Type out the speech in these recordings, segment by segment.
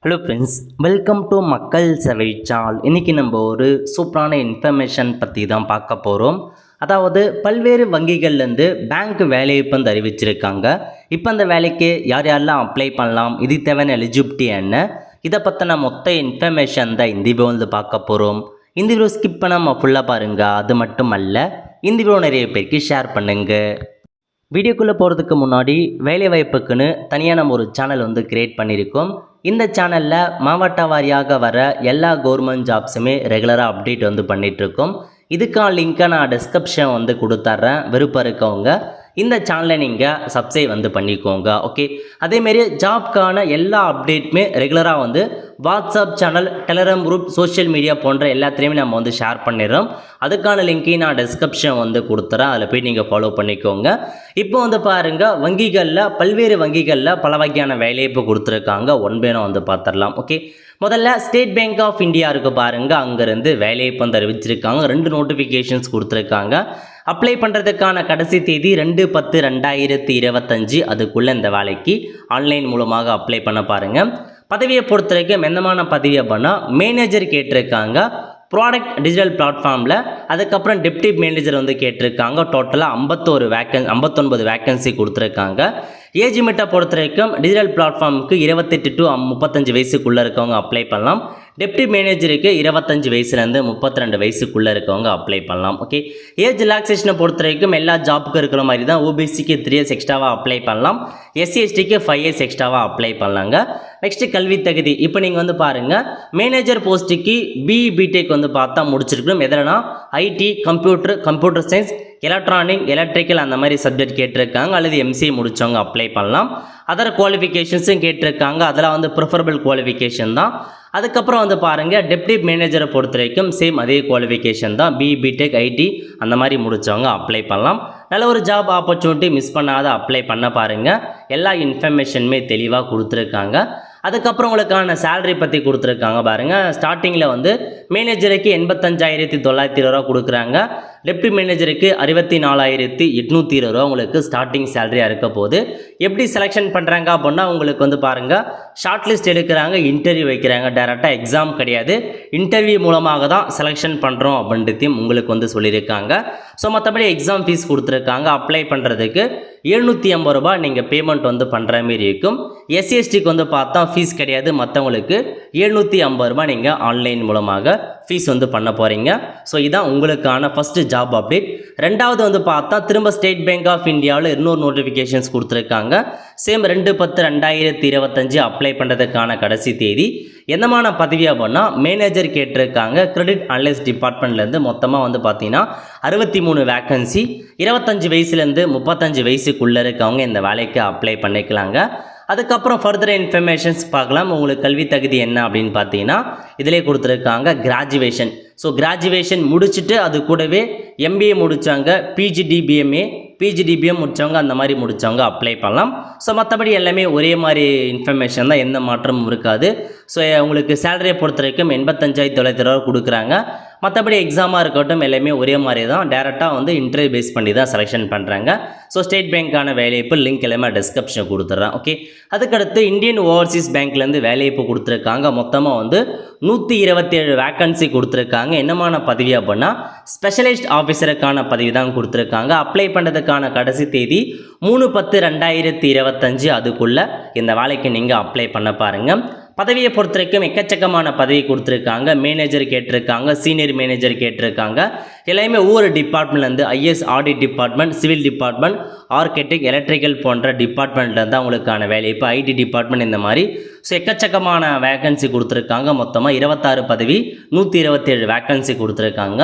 Hello friends, welcome to மக்கள் சேவை channel. இன்றைக்கி நம்ம ஒரு சூப்பரான இன்ஃபர்மேஷன் பற்றி தான் பார்க்க போகிறோம். அதாவது பல்வேறு வங்கிகள்லேருந்து பேங்க் வேலைவாய்ப்பு வந்து அறிவிச்சிருக்காங்க. இப்போ அந்த வேலைக்கு யார் யாரெல்லாம் அப்ளை பண்ணலாம், இது தேவையான எலிஜிபிலிட்டி என்ன, இதை பற்றின மொத்த இன்ஃபர்மேஷன் தான் இந்த வீடியோ வந்து பார்க்க போகிறோம். இந்த வீடியோ ஸ்கிப் பண்ணாமல் ஃபுல்லாக பாருங்கள். அது மட்டும் அல்ல, இந்த வீடியோ நிறைய பேருக்கு ஷேர் பண்ணுங்கள். வீடியோக்குள்ளே போகிறதுக்கு முன்னாடி வேலைவாய்ப்புக்குன்னு தனியாக நம்ம ஒரு சேனல் வந்து க்ரியேட் பண்ணியிருக்கோம். இந்த சேனலில் மாவட்ட வாரியாக வர எல்லா கவர்மெண்ட் ஜாப்ஸுமே ரெகுலராக அப்டேட் வந்து பண்ணிகிட்ருக்கோம். இதுக்கான லிங்க்கை நான் டிஸ்கிரிப்ஷன் வந்து கொடுத்துட்றேன். விருப்பம் இருக்கவங்க இந்த சேனலை நீங்கள் சப்ஸ்கிரைப் வந்து பண்ணிக்கோங்க. ஓகே, அதேமாரி ஜாப்க்கான எல்லா அப்டேட்டுமே ரெகுலராக வந்து WhatsApp channel, Telegram group, social media போன்ற எல்லாத்துலேயுமே நம்ம வந்து ஷேர் பண்ணிடுறோம். அதுக்கான லிங்க்கையும் நான் டிஸ்கிரிப்ஷன் வந்து கொடுத்துறேன். அதில் போய் நீங்கள் ஃபாலோ பண்ணிக்கோங்க. இப்போ வந்து பாருங்கள், வங்கிகளில் பல்வேறு வங்கிகளில் பல வகையான வேலைவாய்ப்பு கொடுத்துருக்காங்க. ஒன்பேனும் வந்து பார்த்துடலாம். ஓகே, முதல்ல ஸ்டேட் பேங்க் ஆஃப் இந்தியா இருக்குது பாருங்கள், அங்கேருந்து வேலைவாய்ப்பு வந்து அறிவிச்சிருக்காங்க. 2 நோட்டிஃபிகேஷன்ஸ் கொடுத்துருக்காங்க. அப்ளை பண்ணுறதுக்கான கடைசி தேதி 2/10/2025. அதுக்குள்ளே இந்த வேலைக்கு ஆன்லைன் மூலமாக அப்ளை பண்ண பாருங்கள். பதவியை பொறுத்த வரைக்கும் எந்தமான பதவியை பண்ணால் மேனேஜர் கேட்டிருக்காங்க ப்ராடக்ட் டிஜிட்டல் பிளாட்ஃபார்மில். அதுக்கப்புறம் டெப்டி மேனேஜர் வந்து கேட்டிருக்காங்க. டோட்டலாக 59 வேக்கன்சி கொடுத்துருக்காங்க. ஏஜ் லிமிட்டை பொறுத்த வரைக்கும் டிஜிட்டல் பிளாட்ஃபார்முக்கு 28 to 35 வயசுக்குள்ளே இருக்கவங்க அப்ளை பண்ணலாம். டெப்டி மேனேஜருக்கு 25 வயசுலேருந்து 32 வயசுக்குள்ளே இருக்கவங்க அப்ளை பண்ணலாம். ஓகே, ஏஜ் ரிலாக்ஸேஷனை பொறுத்த வரைக்கும் எல்லா ஜாப்புக்கும் இருக்கிற மாதிரி தான். ஓபிசிக்கு 3 years எக்ஸ்ட்ராவாக அப்ளை பண்ணலாம். SC/STக்கு 5 years எக்ஸ்ட்ராவாக அப்ளை பண்ணலாங்க. நெக்ஸ்ட்டு கல்வி தகுதி. இப்போ நீங்கள் வந்து பாருங்கள், மேனேஜர் போஸ்ட்டுக்கு BE BTech வந்து பார்த்தா முடிச்சிருக்கணும். எதுனா IT, computer science, electronic, electrical அந்த மாதிரி சப்ஜெக்ட் கேட்டிருக்காங்க. அல்லது MCA முடித்தவங்க அப்ளை பண்ணலாம். அதர் குவாலிஃபிகேஷன்ஸும் கேட்டிருக்காங்க. அதெல்லாம் வந்து ப்ரிஃபரபிள் குவாலிஃபிகேஷன் தான். அதுக்கப்புறம் வந்து பாருங்கள், டெப்டி மேனேஜரை பொறுத்த வரைக்கும் சேம் அதே குவாலிஃபிகேஷன் தான். BE BTech, IT அந்த மாதிரி முடித்தவங்க அப்ளை பண்ணலாம். நல்ல ஒரு ஜாப் ஆப்பர்ச்சுனிட்டி, மிஸ் பண்ணாத அப்ளை பண்ண பாருங்கள். எல்லா இன்ஃபர்மேஷனுமே தெளிவாக கொடுத்துருக்காங்க. அதுக்கப்புறம் உங்களுக்கான சேலரி பற்றி கொடுத்துருக்காங்க பாருங்கள். ஸ்டார்டிங்கில் வந்து மேனேஜருக்கு 85,920 கொடுக்குறாங்க. டெப்டி மேனேஜருக்கு 64,820 உங்களுக்கு ஸ்டார்டிங் சேலரியாக இருக்க போது. எப்படி செலெக்ஷன் பண்ணுறாங்க அப்படின்னா, உங்களுக்கு வந்து பாருங்கள், ஷார்ட் லிஸ்ட் எடுக்கிறாங்க, இன்டர்வியூ வைக்கிறாங்க. டேரெக்டாக எக்ஸாம் கிடையாது, இன்டர்வியூ மூலமாக தான் செலெக்ஷன் பண்ணுறோம் அப்படின்றதையும் உங்களுக்கு வந்து சொல்லியிருக்காங்க. ஸோ மற்றபடி எக்ஸாம் ஃபீஸ் கொடுத்துருக்காங்க. அப்ளை பண்ணுறதுக்கு 750 ரூபாய் நீங்கள் பேமெண்ட் வந்து பண்ணுற மாரி இருக்கும். SC/STக்கு வந்து பார்த்தா ஃபீஸ் கிடையாது. மற்றவங்களுக்கு 750 ரூபாய் நீங்கள் ஆன்லைன் மூலமாக ஃபீஸ் வந்து பண்ண போகிறீங்க. ஸோ இதான் உங்களுக்கான ஃபஸ்ட்டு ஜாப் அப்டேட். ரெண்டாவது வந்து பார்த்தா திரும்ப ஸ்டேட் பேங்க் ஆஃப் இந்தியாவில் 2 நோட்டிஃபிகேஷன்ஸ் கொடுத்துருக்காங்க. சேம் 2/10/2025 அப்ளை பண்ணுறதுக்கான கடைசி தேதி. என்னமான பதவியாக பண்ணால் மேனேஜர் கேட்டிருக்காங்க. கிரெடிட் அனலிஸ்ட் டிபார்ட்மெண்ட்லேருந்து மொத்தமாக வந்து பார்த்தீங்கன்னா 63 வேக்கன்சி. 25 வயசுலேருந்து 35 வயசுக்குள்ளே இருக்கவங்க இந்த வேலைக்கு அப்ளை பண்ணிக்கலாங்க. அதுக்கப்புறம் ஃபர்தர் இன்ஃபர்மேஷன்ஸ் பார்க்கலாம். உங்களுக்கு கல்வி தகுதி என்ன அப்படின்னு பார்த்தீங்கன்னா இதிலே கொடுத்துருக்காங்க கிராஜுவேஷன். ஸோ கிராஜுவேஷன் முடிச்சுட்டு அது கூடவே MBA முடித்தாங்க, PGDBM முடித்தவங்க அந்த மாதிரி முடித்தவங்க அப்ளை பண்ணலாம். ஸோ மற்றபடி எல்லாமே ஒரே மாதிரி இன்ஃபர்மேஷன் தான், எந்த மாற்றமும் இருக்காது. ஸோ உங்களுக்கு சேலரியை பொறுத்த வரைக்கும் 85,920 கொடுக்குறாங்க. மற்றபடி எக்ஸாமாக இருக்கட்டும் எல்லாமே ஒரே மாதிரி தான். டேரெக்டாக வந்து இன்டர்வியூ பேஸ் பண்ணி தான் செலெக்ஷன் பண்ணுறாங்க. ஸோ ஸ்டேட் பேங்க்கான வேலைவாய்ப்பு லிங்க் எல்லாமே டிஸ்கிரிப்ஷன் கொடுத்துட்றேன். ஓகே, அதுக்கடுத்து இந்தியன் ஓவர்சீஸ் பேங்க்லேருந்து வேலைவாய்ப்பு கொடுத்துருக்காங்க. மொத்தமாக வந்து 127 வேக்கன்சி கொடுத்துருக்காங்க. என்னமான பதவி அப்படின்னா ஸ்பெஷலிஸ்ட் ஆஃபீஸருக்கான பதவி தான் கொடுத்துருக்காங்க. அப்ளை பண்ணுறதுக்கான கடைசி தேதி 3/10/2025. அதுக்குள்ளே இந்த வேலைக்கு நீங்கள் அப்ளை பண்ண பாருங்கள். பதவியை பொறுத்த வரைக்கும் எக்கச்சக்கமான பதவி கொடுத்துருக்காங்க. மேனேஜர் கேட்டிருக்காங்க, சீனியர் மேனேஜர் கேட்டிருக்காங்க. எல்லாமே ஒவ்வொரு டிபார்ட்மெண்ட்லேருந்து IS audit department, civil department, architect, electrical போன்ற டிபார்ட்மெண்ட்லேருந்து தான் உங்களுக்கான வேலைவாய்ப்பு. IT டிபார்ட்மெண்ட் இந்த மாதிரி. ஸோ எக்கச்சக்கமான வேக்கன்சி கொடுத்துருக்காங்க. மொத்தமாக 26 பதவி, 127 வேக்கன்சி கொடுத்துருக்காங்க.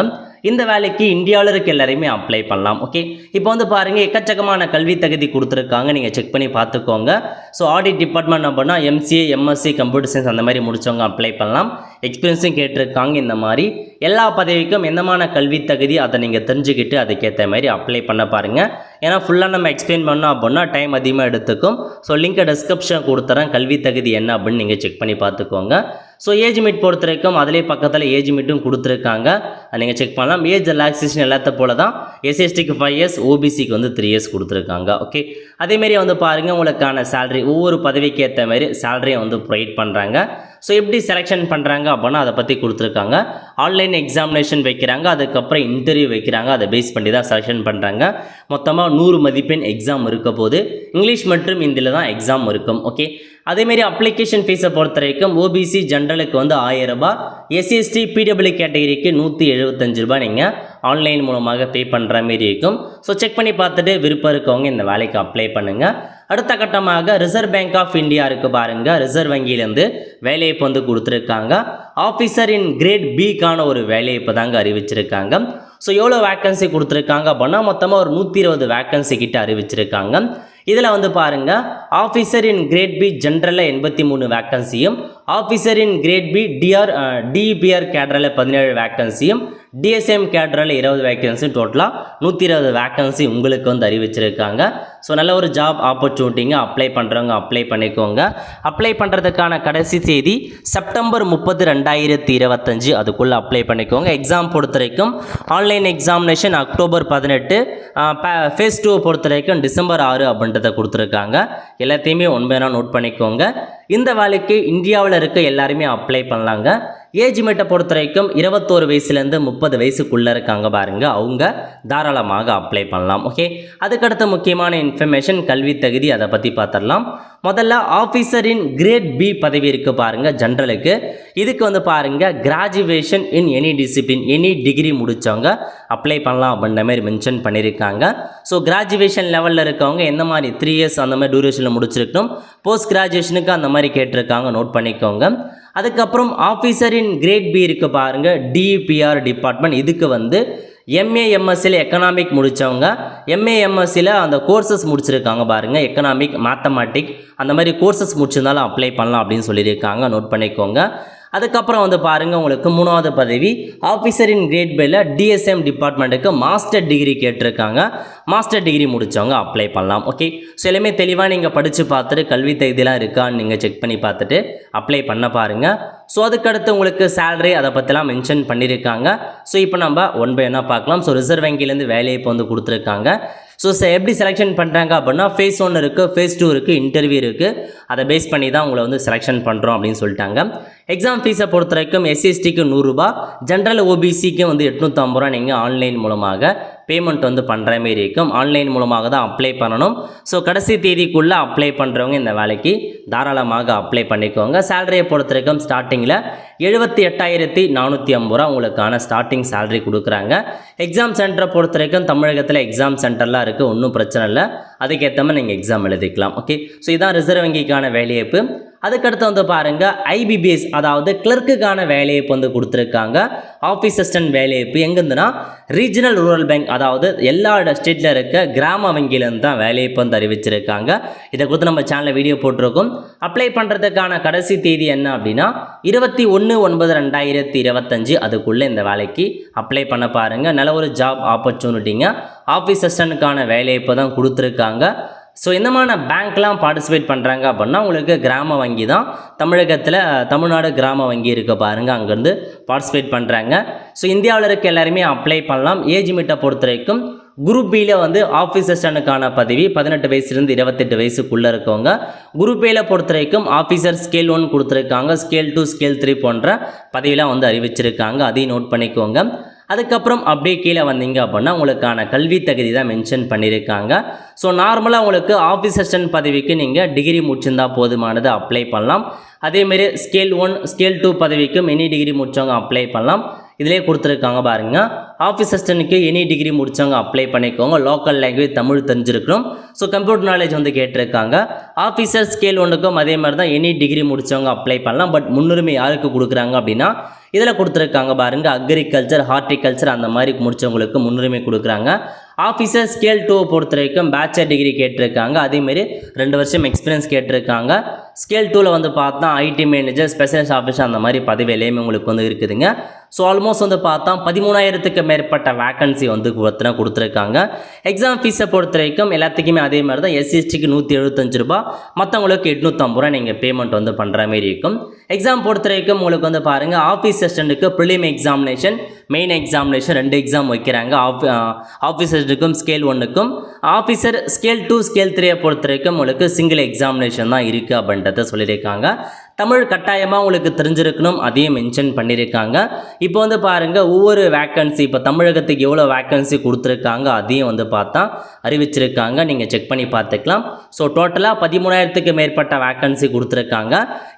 இந்த வேலைக்கு இந்தியாவில் இருக்க எல்லாரையுமே அப்ளை பண்ணலாம். ஓகே, இப்போ வந்து பாருங்கள், எக்கச்சக்கமான கல்வி தகுதி கொடுத்துருக்காங்க. நீங்கள் செக் பண்ணி பார்த்துக்கோங்க. ஸோ ஆடிட் டிபார்ட்மெண்ட் அப்படின்னா MCA, MSc, கம்ப்யூட்டர் சயின்ஸ் அந்த மாதிரி முடித்தவங்க அப்ளை பண்ணலாம். எக்ஸ்பீரியன்ஸும் கேட்டிருக்காங்க. இந்த மாதிரி எல்லா பதவிக்கும் எந்தமான கல்வி தகுதி அதை நீங்கள் தெரிஞ்சுக்கிட்டு அதுக்கேற்ற மாதிரி அப்ளை பண்ண பாருங்கள். ஏன்னா ஃபுல்லாக நம்ம எக்ஸ்பிளைன் பண்ணோம் அப்படின்னா டைம் அதிகமாக எடுத்துக்கும். ஸோ லிங்கை டிஸ்கிரிப்ஷன் கொடுத்துறேன். கல்வி தகுதி என்ன அப்படின்னு நீங்கள் செக் பண்ணி பார்த்துக்கோங்க. ஸோ ஏஜ் லிமிட் பொறுத்த வரைக்கும் அதிலே பக்கத்தில் ஏஜ் லிமிட்டும் கொடுத்துருக்காங்க, அதை நீங்கள் செக் பண்ணலாம். ஏஜ் ரிலாக்ஸேஷன் எல்லாத்த போல தான் எஸ்சிஎஸ்டிக்கு 5 இயர்ஸ், ஓபிசிக்கு வந்து 3 இயர்ஸ் கொடுத்துருக்காங்க. ஓகே, அதேமாரி வந்து பாருங்கள் உங்களுக்கான சேலரி ஒவ்வொரு பதவிக்கு ஏற்ற மாதிரி சேலரியை வந்து ப்ரொவைட் பண்ணுறாங்க. ஸோ எப்படி செலெக்ஷன் பண்ணுறாங்க அப்படின்னா அதை பற்றி கொடுத்துருக்காங்க. ஆன்லைன் எக்ஸாமினேஷன் வைக்கிறாங்க, அதுக்கப்புறம் இன்டர்வியூ வைக்கிறாங்க, அதை பேஸ் பண்ணி தான் செலெக்ஷன் பண்ணுறாங்க. மொத்தமாக 100 மதிப்பெண் எக்ஸாம் இருக்க போது இங்கிலீஷ் மற்றும் ஹிந்தியில் தான் எக்ஸாம் இருக்கும். ஓகே, அதேமாரி அப்ளிகேஷன் ஃபீஸை பொறுத்த வரைக்கும் ஓபிசி ஜென்ரலுக்கு வந்து 1000 ரூபாய், எஸ்சிஎஸ்டி பிடபிள்யூ கேட்டகரிக்கு 175 ரூபாய் நீங்கள் ஆன்லைன் மூலமாக பே பண்ணுற மாரி இருக்கும். ஸோ செக் பண்ணி பார்த்துட்டு விருப்பம் இருக்கவங்க இந்த வேலைக்கு அப்ளை பண்ணுங்கள். அடுத்த கட்டமாக ரிசர்வ் பேங்க் ஆஃப் இந்தியா இருக்குது பாருங்கள், ரிசர்வ் வங்கியிலேருந்து வேலைவாய்ப்பு வந்து கொடுத்துருக்காங்க. ஆஃபீஸர் இன் கிரேட் பிக்கான ஒரு வேலைவாய்ப்பு தாங்க அறிவிச்சிருக்காங்க. ஸோ எவ்வளோ வேக்கன்சி கொடுத்துருக்காங்க அப்படின்னா மொத்தமாக ஒரு 120 வேக்கன்சி கிட்ட அறிவிச்சிருக்காங்க. இதில் வந்து பாருங்கள் ஆஃபீஸர் இன் கிரேட் பி ஜென்ரலில் 83 வேக்கன்சியும், officer in grade B DPR கேடரில் 17 வேக்கன்சியும், டிஎஸ்எம் கேடரில் 20 வேக்கன்சியும், டோட்டலாக 120 வேக்கன்சி உங்களுக்கு வந்து அறிவிச்சிருக்காங்க. ஸோ நல்ல ஒரு ஜாப் ஆப்பர்ச்சுனிட்டிங்க, அப்ளை பண்ணுறவங்க அப்ளை பண்ணிக்கோங்க. அப்ளை பண்ணுறதுக்கான கடைசி தேதி செப்டம்பர் 30, 2025 அதுக்குள்ளே அப்ளை பண்ணிக்கோங்க. எக்ஸாம் பொறுத்த வரைக்கும் ஆன்லைன் எக்ஸாமினேஷன் அக்டோபர் 18, ஃபேஸ் 2 பொறுத்த வரைக்கும் டிசம்பர் 6 அப்படின்றத கொடுத்துருக்காங்க. எல்லாத்தையுமே ஒன்பதா நோட் பண்ணிக்கோங்க. இந்த வேலைக்கு இந்தியாவில் இருக்க எல்லாருமே அப்ளை பண்ணலாங்க. ஏஜ் லிமிட்டை பொறுத்த வரைக்கும் 21 வயசுலேருந்து 30 வயசுக்குள்ளே இருக்காங்க பாருங்க, அவங்க தாராளமாக அப்ளை பண்ணலாம். ஓகே, அதுக்கடுத்த முக்கியமான இன்ஃபர்மேஷன் கல்வி தகுதி, அதை பற்றி பார்த்துடலாம். முதல்ல ஆஃபீஸர் இன் கிரேட் பி பதவி இருக்குது பாருங்கள் ஜென்ரலுக்கு. இதுக்கு வந்து பாருங்கள் graduation in any discipline, any degree முடித்தவங்க அப்ளை பண்ணலாம் அப்படின்ற மாதிரி மென்ஷன் பண்ணியிருக்காங்க. ஸோ கிராஜுவேஷன் லெவலில் இருக்கவங்க எந்த மாதிரி 3 இயர்ஸ் அந்த மாதிரி டியூரேஷனில் முடிச்சிருக்கணும், போஸ்ட் கிராஜுவேஷனுக்கு அந்த மாதிரி கேட்டிருக்காங்க, நோட் பண்ணிக்கோங்க. அதுக்கப்புறம் ஆஃபீஸர் இன் கிரேட் பி இருக்குது பாருங்கள் டிபிஆர் டிபார்ட்மெண்ட், இதுக்கு வந்து எம்ஏஎம்எஸ்சியில் எக்கனாமிக் முடித்தவங்க, எம்ஏஎம்எஸ்சியில் அந்த கோர்சஸ் முடிச்சிருக்காங்க பாருங்கள், எக்கனாமிக் மேத்தமேட்டிக் அந்த மாதிரி கோர்சஸ் முடிச்சிருந்தாலும் அப்ளை பண்ணலாம் அப்படின்னு சொல்லியிருக்காங்க, நோட் பண்ணிக்கோங்க. அதுக்கப்புறம் வந்து பாருங்கள் உங்களுக்கு 3வது பதவி ஆஃபீஸர் இன் கிரேட் பியில் டிஎஸ்எம் டிபார்ட்மெண்ட்டுக்கு மாஸ்டர் டிகிரி கேட்டிருக்காங்க, மாஸ்டர் டிகிரி முடித்தவங்க அப்ளை பண்ணலாம். ஓகே, ஸோ எல்லாமே தெளிவாக நீங்கள் படித்து பார்த்துட்டு கல்வி தகுதியெலாம் இருக்கான்னு நீங்கள் செக் பண்ணி பார்த்துட்டு அப்ளை பண்ண பாருங்கள். ஸோ அதுக்கடுத்து உங்களுக்கு சேலரி அதை பற்றிலாம் மென்ஷன் பண்ணியிருக்காங்க. ஸோ இப்போ நம்ம ஒன் பை ஒன்னாக பார்க்கலாம். ஸோ ரிசர்வ் வங்கியிலேருந்து வேலையை இப்போ வந்து கொடுத்துருக்காங்க. ஸோ எப்படி செலெக்ஷன் பண்ணுறாங்க அப்படின்னா ஃபேஸ் 1 இருக்குது, ஃபேஸ் 2 இருக்குது, இன்டர்வியூ இருக்குது, அதை பேஸ் பண்ணி தான் உங்களை வந்து செலெக்ஷன் பண்ணுறோம் அப்படின்னு சொல்லிட்டாங்க. எக்ஸாம் ஃபீஸை பொறுத்த வரைக்கும் எஸ்சிஎஸ்டிக்கு 100 ரூபாய், ஜென்ரல் ஓபிசிக்கு வந்து 850 ரூபா நீங்கள் ஆன்லைன் மூலமாக பேமெண்ட் வந்து பண்ணுற மாரி இருக்கும். ஆன்லைன் மூலமாக தான் அப்ளை பண்ணணும். ஸோ கடைசி தேதிக்குள்ளே அப்ளை பண்ணுறவங்க இந்த வேலைக்கு தாராளமாக அப்ளை பண்ணிக்கோங்க. சேலரியை பொறுத்த வரைக்கும் ஸ்டார்டிங்கில் 78,450 ரூபா உங்களுக்கான ஸ்டார்டிங் சேலரி கொடுக்குறாங்க. எக்ஸாம் சென்டரை பொறுத்த வரைக்கும் தமிழகத்தில் எக்ஸாம் சென்டர்லாம் இருக்குது, ஒன்றும் பிரச்சனை இல்லை, அதுக்கேற்ற மாதிரி நீங்கள் எக்ஸாம் எழுதிக்கலாம். ஓகே, ஸோ இதுதான் ரிசர்வ் வங்கிக்கான வேலைவாய்ப்பு. அதுக்கடுத்து வந்து பாருங்கள் ஐபிபிஎஸ் அதாவது கிளர்க்குக்கான வேலைவாய்ப்பு வந்து கொடுத்துருக்காங்க. ஆஃபீஸ் அசிஸ்டன்ட் வேலைவாய்ப்பு எங்கேருந்துன்னா ரீஜனல் ரூரல் பேங்க், அதாவது எல்லா ஸ்டேட்டில் இருக்க கிராம வங்கியிலேருந்து தான் வேலைவாய்ப்பு வந்து அறிவிச்சிருக்காங்க. இதை கொடுத்து நம்ம சேனலில் வீடியோ போட்டிருக்கோம். அப்ளை பண்ணுறதுக்கான கடைசி தேதி என்ன அப்படின்னா 21/9/2025 அதுக்குள்ளே இந்த வேலைக்கு அப்ளை பண்ண பாருங்கள். நல்ல ஒரு ஜாப் ஆப்பர்ச்சுனிட்டிங்க. ஆஃபீஸ் அசிஸ்டன்ட்டுக்கான வேலைவாய்ப்பு தான் கொடுத்துருக்காங்க. ஸோ எந்தமான பேங்க்லாம் பார்ட்டிசிபேட் பண்ணுறாங்க அப்படின்னா உங்களுக்கு கிராம வங்கி தான், தமிழகத்தில் தமிழ்நாடு கிராம வங்கி இருக்க பாருங்கள், அங்கேருந்து பார்ட்டிசிபேட் பண்ணுறாங்க. ஸோ இந்தியாவில் இருக்க எல்லாருமே அப்ளை பண்ணலாம். ஏஜ் லிமிட்டை பொறுத்த வரைக்கும் குரூப் பியில் வந்து ஆஃபீஸ் அசிஸ்டன்ட்டுக்கான பதவி 18 வயசுலேருந்து 28 வயசுக்குள்ளே இருக்கவங்க. குரூப் ஏல பொறுத்த வரைக்கும் ஆஃபீஸர் ஸ்கேல் 1 கொடுத்துருக்காங்க, ஸ்கேல் 2 ஸ்கேல் 3 போன்ற பதவியெலாம் வந்து அறிவிச்சிருக்காங்க, அதையும் நோட் பண்ணிக்கோங்க. அதுக்கப்புறம் அப்படியே கீழே வந்தீங்க அப்படின்னா உங்களுக்கான கல்வி தகுதி தான் மென்ஷன் பண்ணியிருக்காங்க. ஸோ நார்மலாக உங்களுக்கு ஆஃபீஸ் அசிஸ்டன்ட் பதவிக்கு நீங்கள் டிகிரி முடிச்சிருந்தா போதுமானது அப்ளை பண்ணலாம். அதேமாரி ஸ்கேல் 1 ஸ்கேல் 2 பதவிக்கும் எனி டிகிரி முடித்தவங்க அப்ளை பண்ணலாம். இதிலே கொடுத்துருக்காங்க பாருங்கள், ஆஃபீஸ் அசிஸ்டன்ட்டுக்கு எனி டிகிரி முடித்தவங்க அப்ளை பண்ணிக்கோங்க. லோக்கல் லாங்குவேஜ் தமிழ் தெரிஞ்சிருக்கணும். ஸோ கம்ப்யூட்டர் நாலேஜ் வந்து கேட்டிருக்காங்க. ஆஃபீஸர் ஸ்கேல் 1க்கும் அதே மாதிரி தான் எனி டிகிரி முடித்தவங்க அப்ளை பண்ணலாம். பட் முன்னுரிமை யாருக்கு கொடுக்குறாங்க அப்படின்னா இதில் கொடுத்துருக்காங்க பாருங்கள், அக்ரிகல்ச்சர் ஹார்டிகல்ச்சர் அந்த மாதிரி முடித்தவங்களுக்கு முன்னுரிமை கொடுக்குறாங்க. ஆஃபீஸர் ஸ்கேல் 2 பொறுத்த வரைக்கும் பேச்சுலர் டிகிரி கேட்டிருக்காங்க, அதேமாரி 2 வருஷம் எக்ஸ்பீரியன்ஸ் கேட்டிருக்காங்க. ஸ்கேல் 2ல் வந்து பார்த்தா ஐடி மேனேஜர் ஸ்பெஷலிஸ்ட் ஆஃபீஸர் அந்த மாதிரி பதவி எல்லாமே உங்களுக்கு வந்து இருக்குதுங்க. ஸோ ஆல்மோஸ்ட் வந்து பார்த்தா 13,000க்கு மேற்பட்ட வேக்கன்சி வந்து கொடுத்துருக்காங்க. எக்ஸாம் ஃபீஸை பொறுத்த வரைக்கும் எல்லாத்துக்குமே அதே மாதிரி தான். SC/STக்கு 175 ரூபா, மற்றவங்களுக்கு 850 ரூபா நீங்கள் பேமெண்ட் வந்து பண்ணுற மாதிரி இருக்கும். எக்ஸாம் பொறுத்த வரைக்கும் உங்களுக்கு வந்து பாருங்கள், ஆஃபீஸ் அசிஸ்டண்ட்டுக்கு prelim examination, main examination 2 exam வைக்கிறாங்க. ஆஃபீஸ் அசிஸ்டண்ட்டுக்கும் ஸ்கேல் 1க்கும், ஆஃபீஸர் ஸ்கேல் 2 ஸ்கேல் 3 பொறுத்த வரைக்கும் உங்களுக்கு சிங்கிள் எக்ஸாமினேஷன் தான் இருக்குது அப்படின்றத சொல்லியிருக்காங்க. தமிழ் கட்டாயமாக உங்களுக்கு தெரிஞ்சிருக்கணும், அதையும் மென்ஷன் பண்ணியிருக்காங்க. இப்போ வந்து பாருங்கள், ஒவ்வொரு வேக்கன்சி இப்போ தமிழகத்துக்கு எவ்வளோ வேக்கன்சி கொடுத்துருக்காங்க அதையும் வந்து பார்த்தா அறிவிச்சிருக்காங்க. நீங்கள் செக் பண்ணி பார்த்துக்கலாம். ஸோ டோட்டலாக 13,000க்கு மேற்பட்ட வேக்கன்சி கொடுத்துருக்காங்க.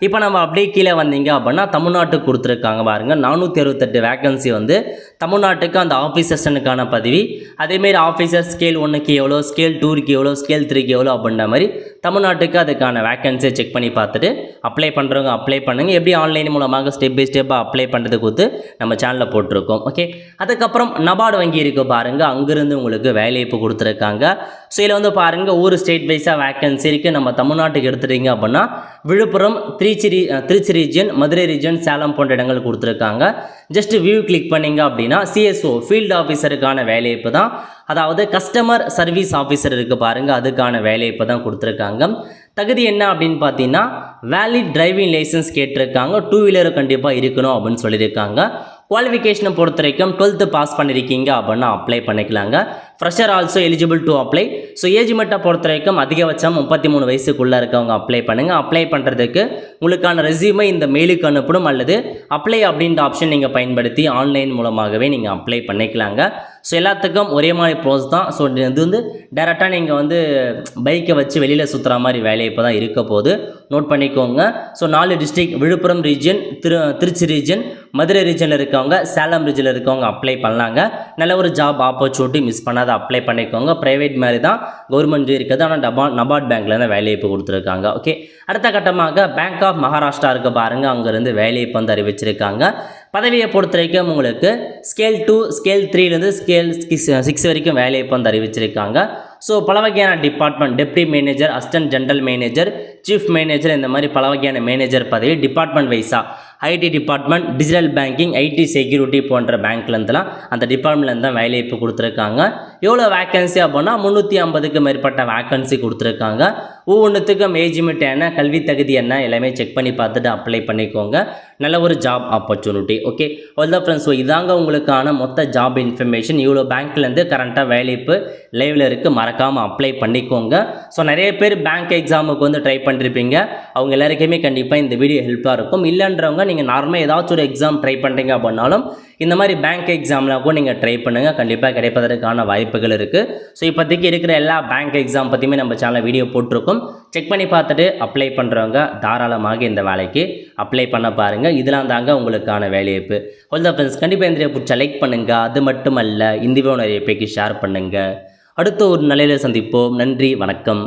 இப்போ நம்ம அப்படியே கீழே வந்தீங்க அப்படின்னா தமிழ்நாட்டுக்கு கொடுத்துருக்காங்க பாருங்கள். 468 வேக்கன்சி வந்து தமிழ்நாட்டுக்கு அந்த ஆஃபீஸ் அசிஸ்டண்ட்டுக்கான பதவி. அதேமாரி ஆஃபீஸர் ஸ்கேல் 1க்கு எவ்வளோ, ஸ்கேல் 2க்கு எவ்வளோ, ஸ்கேல் 3க்கு எவ்வளோ அப்படின்ற மாதிரி தமிழ்நாட்டுக்கு அதுக்கான வேக்கன்சியை செக் பண்ணி பார்த்துட்டு அப்ளை பண்ணுறவங்க அப்ளை பண்ணுங்கள். எப்படி ஆன்லைன் மூலமாக ஸ்டெப் பை ஸ்டெப்பாக அப்ளை பண்ணுறது கொடுத்து நம்ம சேனலில் போட்டிருக்கோம். ஓகே, அதுக்கப்புறம் நபார்டு வங்கி இருக்குது பாருங்கள், அங்கேருந்து உங்களுக்கு வேலைவாய்ப்பு கொடுத்துருக்காங்க. ஸோ இதில் வந்து பாருங்கள், ஒவ்வொரு ஸ்டேட் வைஸாக வேக்கன்சி இருக்குது. நம்ம தமிழ்நாட்டுக்கு எடுத்துட்டீங்க அப்படின்னா விழுப்புரம், திருச்சி ரீஜன், மதுரை ரீஜன், சேலம் போன்ற இடங்கள் கொடுத்துருக்காங்க. ஜஸ்ட் வியூ கிளிக் பண்ணிங்க அப்படின்னா CSO ஃபீல்டு ஆஃபீஸருக்கான வேலைவாய்ப்பு தான். அதாவது கஸ்டமர் சர்வீஸ் ஆஃபீஸர் இருக்குது பாருங்கள், அதுக்கான வேலைவாய்ப்பு தான் கொடுத்துருக்காங்க. தகுதி என்ன அப்படின்னு பார்த்தீங்கன்னா வேலிட் டிரைவிங் லைசன்ஸ் கேட்டிருக்காங்க. 2 வீலர் கண்டிப்பாக இருக்கணும் அப்படின்னு சொல்லியிருக்காங்க. குவாலிஃபிகேஷனை பொறுத்த வரைக்கும் 12th பாஸ் பண்ணியிருக்கீங்க அப்படின்னா அப்ளை பண்ணிக்கலாங்க. Fresher also eligible to apply. So age மெட்டை பொறுத்த வரைக்கும் அதிகபட்சம் 33 வயசுக்குள்ளே இருக்கவங்க அப்ளை பண்ணுங்கள். அப்ளை பண்ணுறதுக்கு உங்களுக்கான ரெஸ்யூமை இந்த மெயிலுக்கு அனுப்பணும், அல்லது அப்ளை அப்படின்ற ஆப்ஷன் நீங்கள் பயன்படுத்தி ஆன்லைன் மூலமாகவே நீங்கள் அப்ளை பண்ணிக்கலாங்க. ஸோ எல்லாத்துக்கும் ஒரே மாதிரி ப்ரோஸ் தான். ஸோ இது வந்து டேரெக்டாக நீங்கள் வந்து பைக்கை வச்சு வெளியில் சுற்றுற மாதிரி வேலை இப்போ தான் இருக்க போது, நோட் பண்ணிக்கோங்க. So 4 district, Villupuram region, Tiruchi region, Madurai ரீஜனில் இருக்கவங்க, சேலம் ரீஜனில் இருக்கவங்க அப்ளை பண்ணலாங்க. நல்ல ஒரு ஜாப் ஆப்பர்ச்சுனிட்டி, மிஸ் பண்ணாத அப்ளை பண்ணிக்கோங்க. ப்ரைவேட் மாதிரி தான், கவர்மெண்ட் இருக்குது, ஆனால் நபார்ட் பேங்க்கில் தான் வேலைவாய்ப்பு கொடுத்துருக்காங்க. ஓகே, அடுத்த கட்டமாக பேங்க் ஆஃப் மகாராஷ்டிரா இருக்க பாருங்கள், அங்கேருந்து வேலைவாய்ப்பு வந்து அறிவிச்சிருக்காங்க. பதவியை பொறுத்த வரைக்கும் உங்களுக்கு ஸ்கேல் 2 ஸ்கேல் 3லேருந்து ஸ்கேல் 6 வரைக்கும் வேலைவாய்ப்பு வந்து அறிவிச்சிருக்காங்க. ஸோ பல வகையான department, deputy manager, assistant general manager, chief manager, இந்த மாதிரி பல வகையான மேனேஜர் பதவி டிபார்ட்மெண்ட் வைஸாக IT department, digital banking, ID security போன்ற பேங்க்லேருந்துலாம் அந்த டிபார்ட்மெண்ட்லேருந்து தான் வேலைவாய்ப்பு கொடுத்துருக்காங்க. எவ்வளோ வேக்கன்சி அப்படின்னா 350க்கு மேற்பட்ட வேக்கன்சி கொடுத்துருக்காங்க. ஒவ்வொன்றுத்துக்கும் ஏஜ் லிமிட் என்ன, கல்வி தகுதி என்ன, எல்லாமே செக் பண்ணி பார்த்துட்டு அப்ளை பண்ணிக்கோங்க. நல்ல ஒரு ஜாப் ஆப்பர்ச்சுனிட்டி. ஓகே, அவ்வளோதான் ஃப்ரெண்ட்ஸ். ஸோ இதாங்க உங்களுக்கான மொத்த ஜாப் இன்ஃபர்மேஷன். இவ்வளோ பேங்க்லேருந்து கரண்ட்டாக வேலைவாய்ப்பு லைவில் இருக்குது, மறக்காமல் அப்ளை பண்ணிக்கோங்க. ஸோ நிறைய பேர் பேங்க் எக்ஸாமுக்கு வந்து ட்ரை பண்ணிருப்பீங்க, அவங்க எல்லாருக்குமே கண்டிப்பாக இந்த வீடியோ ஹெல்ப்பாக இருக்கும். இல்லைன்றவங்க நீங்கள் நார்மலாக ஏதாச்சும் ஒரு எக்ஸாம் ட்ரை பண்ணுறீங்க அப்படின்னாலும் இந்த மாதிரி பேங்க் எக்ஸாமில் கூட நீங்கள் ட்ரை பண்ணுங்கள், கண்டிப்பாக கிடைப்பதற்கான வாய்ப்புகள் இருக்குது. ஸோ இப்போதைக்கு இருக்கிற எல்லா பேங்க் எக்ஸாம் பற்றியுமே நம்ம சேனலில் வீடியோ போட்டிருக்கோம். செக் பண்ணி பார்த்துட்டு அப்ளை பண்ணுறவங்க தாராளமாக இந்த வேலைக்கு அப்ளை பண்ண பாருங்கள். இதெல்லாம் தாங்க உங்களுக்கான வேலைவாய்ப்பு. அவ்வளோதான் ஃப்ரெண்ட்ஸ், கண்டிப்பாக இந்த வீடியோ பிடிச்சா லைக் பண்ணுங்கள். அது மட்டுமல்ல, இந்த வீடியோ நிறைய பேருக்கு ஷேர் பண்ணுங்கள். அடுத்த ஒரு நிலையில் சந்திப்போம். நன்றி, வணக்கம்.